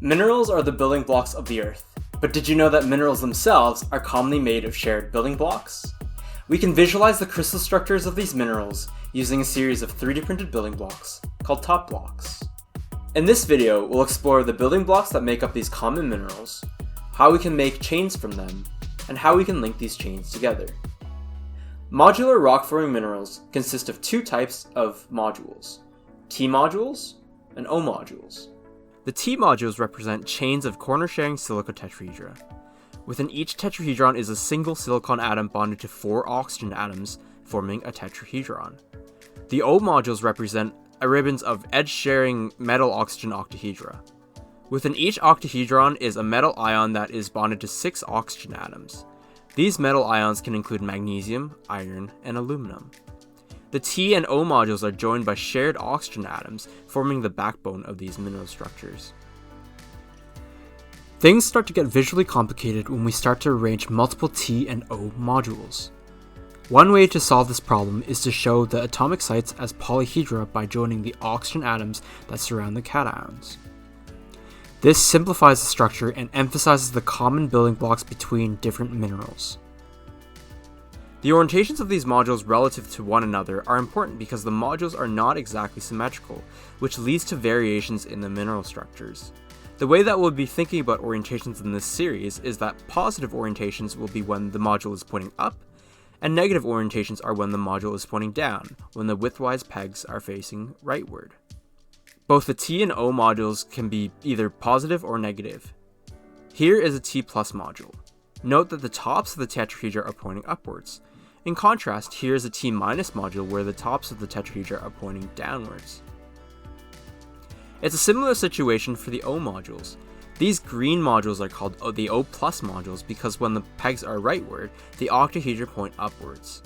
Minerals are the building blocks of the Earth, but did you know that minerals themselves are commonly made of shared building blocks? We can visualize the crystal structures of these minerals using a series of 3D printed building blocks called TotBlocks. In this video, we'll explore the building blocks that make up these common minerals, how we can make chains from them, and how we can link these chains together. Modular rock-forming minerals consist of two types of modules, T modules and O modules. The T modules represent chains of corner-sharing silica tetrahedra. Within each tetrahedron is a single silicon atom bonded to 4 oxygen atoms, forming a tetrahedron. The O modules represent ribbons of edge-sharing metal-oxygen octahedra. Within each octahedron is a metal ion that is bonded to 6 oxygen atoms. These metal ions can include magnesium, iron, and aluminum. The T and O modules are joined by shared oxygen atoms, forming the backbone of these mineral structures. Things start to get visually complicated when we start to arrange multiple T and O modules. One way to solve this problem is to show the atomic sites as polyhedra by joining the oxygen atoms that surround the cations. This simplifies the structure and emphasizes the common building blocks between different minerals. The orientations of these modules relative to one another are important because the modules are not exactly symmetrical, which leads to variations in the mineral structures. The way that we'll be thinking about orientations in this series is that positive orientations will be when the module is pointing up, and negative orientations are when the module is pointing down, when the widthwise pegs are facing rightward. Both the T and O modules can be either positive or negative. Here is a T plus module. Note that the tops of the tetrahedra are pointing upwards. In contrast, here is a T minus module where the tops of the tetrahedra are pointing downwards. It's a similar situation for the O modules. These green modules are called the O plus modules because when the pegs are rightward, the octahedra point upwards.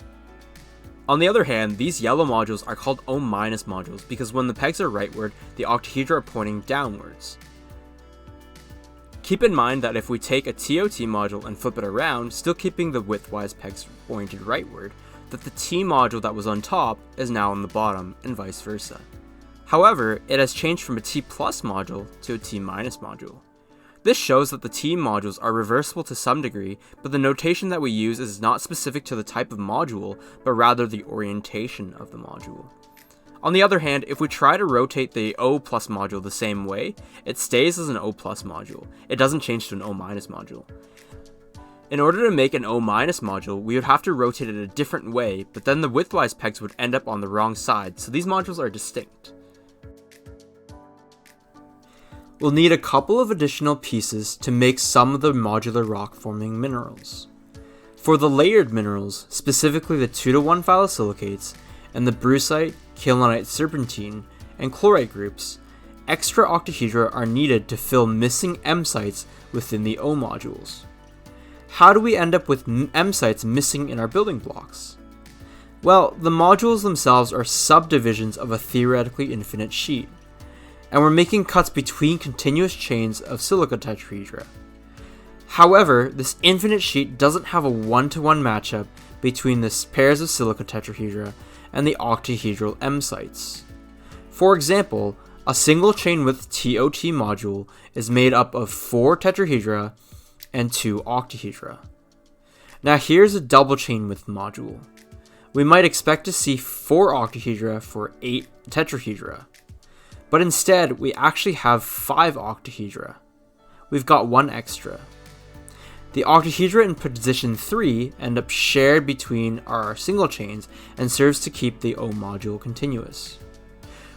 On the other hand, these yellow modules are called O minus modules because when the pegs are rightward, the octahedra are pointing downwards. Keep in mind that if we take a TOT module and flip it around, still keeping the widthwise pegs oriented rightward, that the T module that was on top is now on the bottom, and vice versa. However, it has changed from a T plus module to a T minus module. This shows that the T modules are reversible to some degree, but the notation that we use is not specific to the type of module, but rather the orientation of the module. On the other hand, if we try to rotate the O plus module the same way, it stays as an O plus module. It doesn't change to an O minus module. In order to make an O minus module, we would have to rotate it a different way, but then the widthwise pegs would end up on the wrong side, so these modules are distinct. We'll need a couple of additional pieces to make some of the modular rock-forming minerals. For the layered minerals, specifically the 2-to-1 phyllosilicates, and the brucite, kaolinite serpentine, and chlorite groups, extra octahedra are needed to fill missing M sites within the O modules. How do we end up with M sites missing in our building blocks? Well, the modules themselves are subdivisions of a theoretically infinite sheet, and we're making cuts between continuous chains of silica tetrahedra. However, this infinite sheet doesn't have a one-to-one matchup between the pairs of silica tetrahedra and the octahedral M sites. For example, a single chain width TOT module is made up of 4 tetrahedra and 2 octahedra. Now here's a double chain width module. We might expect to see 4 octahedra for 8 tetrahedra. But instead, we actually have 5 octahedra. We've got 1 extra. The octahedra in position 3 end up shared between our single chains and serves to keep the O module continuous.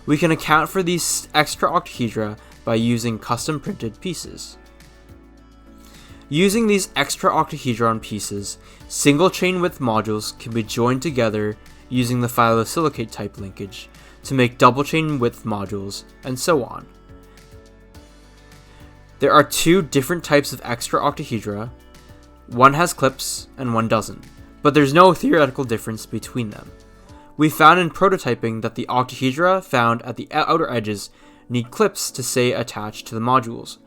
We can account for these extra octahedra by using custom printed pieces. Using these extra octahedron pieces, single chain width modules can be joined together using the phyllosilicate type linkage to make double chain width modules, and so on. There are 2 different types of extra octahedra. One has clips and one doesn't, but there's no theoretical difference between them. We found in prototyping that the octahedra found at the outer edges need clips to stay attached to the modules,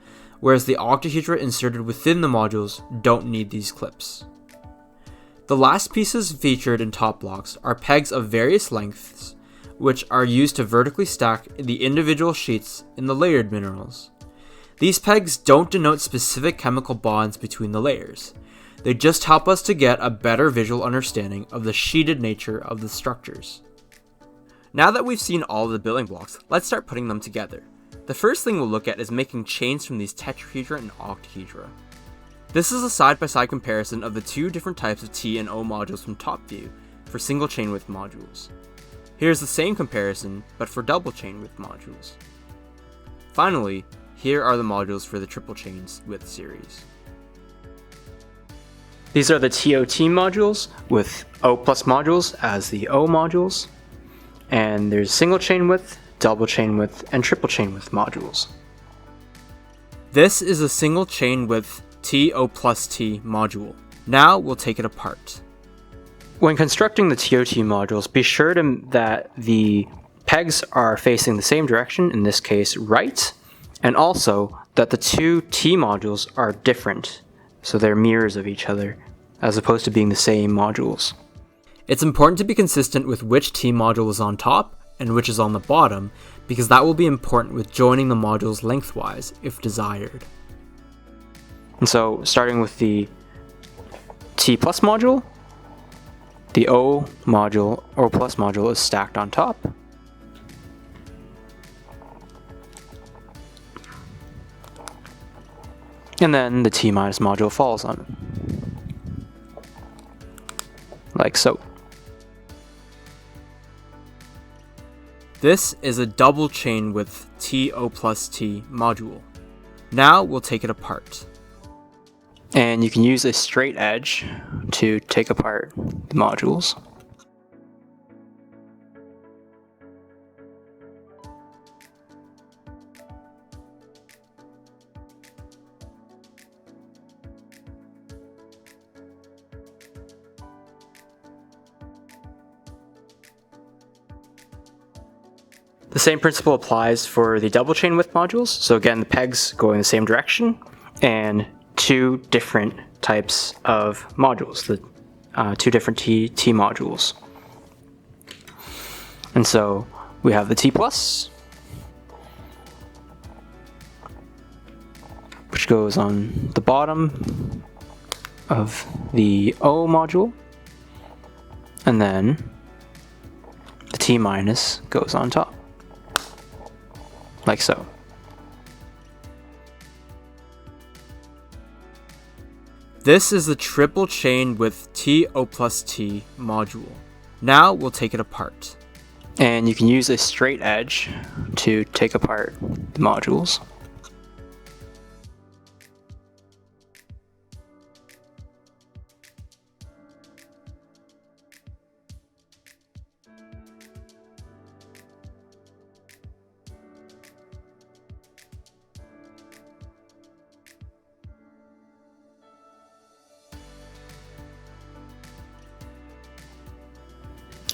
whereas the octahedra inserted within the modules don't need these clips. The last pieces featured in TotBlocks are pegs of various lengths which are used to vertically stack the individual sheets in the layered minerals. These pegs don't denote specific chemical bonds between the layers. They just help us to get a better visual understanding of the sheeted nature of the structures. Now that we've seen all of the building blocks, let's start putting them together. The first thing we'll look at is making chains from these tetrahedra and octahedra. This is a side-by-side comparison of the two different types of T and O modules from top view for single chain width modules. Here's the same comparison, but for double chain width modules. Finally, here are the modules for the triple chains width series. These are the TOT modules with O plus modules as the O modules, and there's single chain width, double chain width, and triple chain width modules. This is a single chain width TO plus T module. Now we'll take it apart. When constructing the TOT modules, be sure that the pegs are facing the same direction, in this case right, and also that the two T modules are different, so they're mirrors of each other, as opposed to being the same modules. It's important to be consistent with which T module is on top and which is on the bottom, because that will be important with joining the modules lengthwise if desired. And so, starting with the T plus module, the O module, O plus module, is stacked on top. And then the T minus module falls on it. Like so. This is a double chain with TO plus T module. Now we'll take it apart. And you can use a straight edge to take apart the modules. The same principle applies for the double chain width modules. So again, the pegs go in the same direction, and two different types of modules, the two different T modules. And so we have the T plus, which goes on the bottom of the O module, and then the T minus goes on top, like so. This is the triple chain with TO plus T module. Now we'll take it apart. And you can use a straight edge to take apart the modules.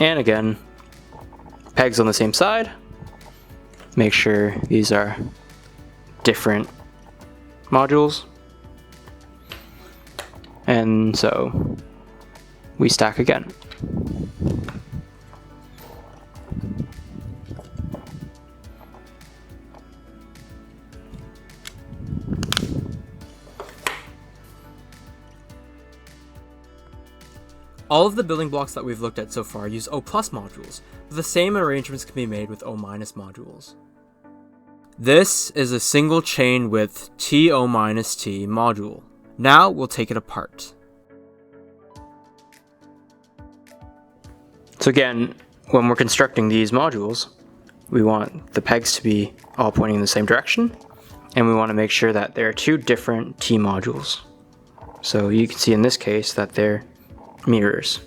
And again, pegs on the same side. Make sure these are different modules. And so we stack again. All of the building blocks that we've looked at so far use O plus modules, but the same arrangements can be made with O minus modules. This is a single chain with TO minus T module. Now we'll take it apart. So again, when we're constructing these modules, we want the pegs to be all pointing in the same direction, and we want to make sure that there are two different T modules. So you can see in this case that they're mirrors.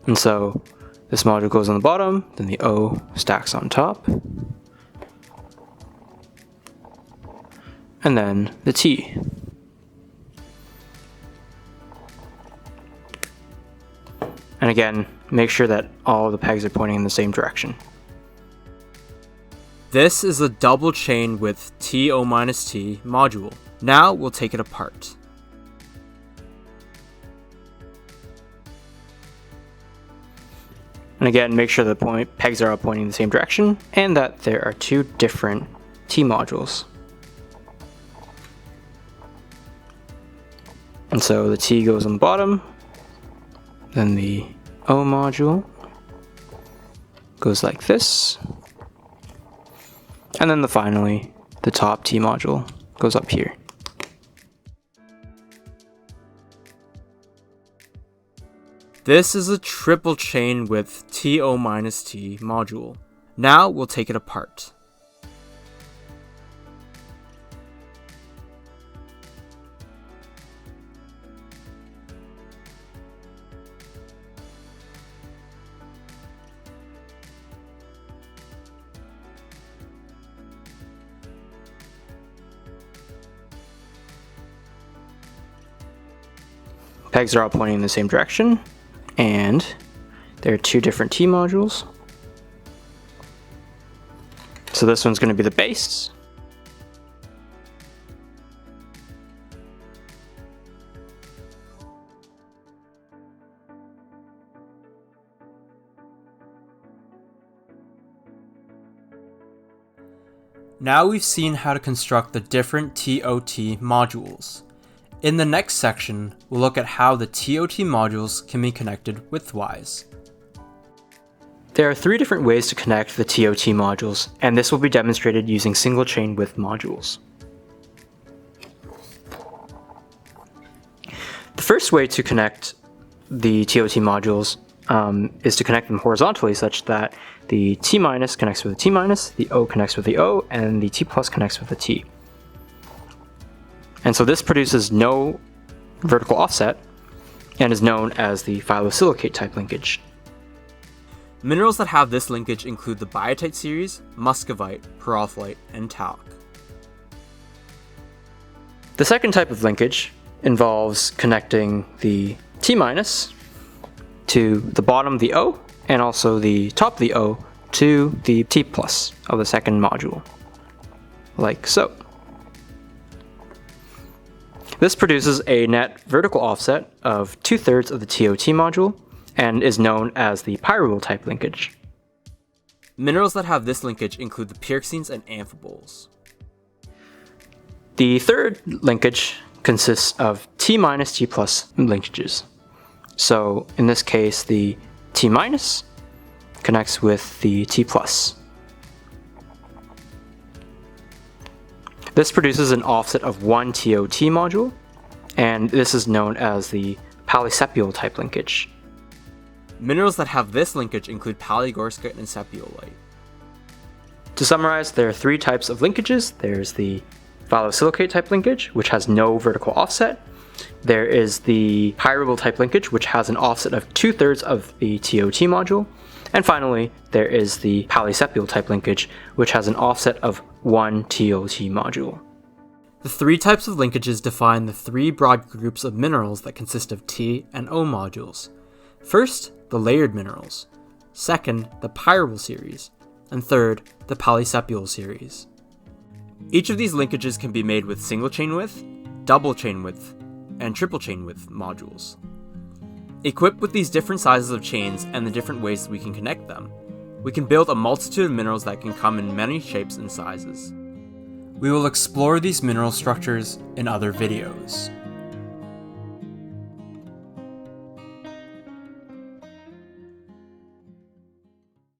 And so this module goes on the bottom, then the O stacks on top, and then the T. And again, make sure that all the pegs are pointing in the same direction. This is a double chain with TO minus T module. Now we'll take it apart. And again, make sure the pegs are all pointing in the same direction and that there are two different T modules. And so the T goes on the bottom, then the O module goes like this, and then finally the top T module goes up here. This is a triple chain with TO minus T module. Now we'll take it apart. Pegs are all pointing in the same direction, and there are two different T modules. So this one's going to be the base. Now we've seen how to construct the different TOT modules. In the next section, we'll look at how the TOT modules can be connected widthwise. There are three different ways to connect the TOT modules, and this will be demonstrated using single chain width modules. The first way to connect the TOT modules is to connect them horizontally, such that the T minus connects with the T minus, the O connects with the O, and the T plus connects with the T. And so this produces no vertical offset and is known as the phyllosilicate type linkage. Minerals that have this linkage include the biotite series, muscovite, perlite, and talc. The second type of linkage involves connecting the T minus to the bottom of the O and also the top of the O to the T plus of the second module, like so. This produces a net vertical offset of 2/3 of the TOT module and is known as the pyrolyl type linkage. Minerals that have this linkage include the pyroxenes and amphiboles. The third linkage consists of T minus T plus linkages. So in this case, the T minus connects with the T plus. This produces an offset of one TOT module, and this is known as the palisepiol type linkage. Minerals that have this linkage include palygorskite and sepiolite. To summarize, there are three types of linkages. There's the phyllosilicate type linkage, which has no vertical offset. There is the pyrolyl type linkage, which has an offset of 2/3 of the TOT module. And finally, there is the palisepiol type linkage, which has an offset of one TOT module. The three types of linkages define the three broad groups of minerals that consist of T and O modules. First, the layered minerals. Second, the pyrolyl series. And third, the palisepiol series. Each of these linkages can be made with single chain width, double chain width, and triple chain width modules. Equipped with these different sizes of chains and the different ways that we can connect them, we can build a multitude of minerals that can come in many shapes and sizes. We will explore these mineral structures in other videos.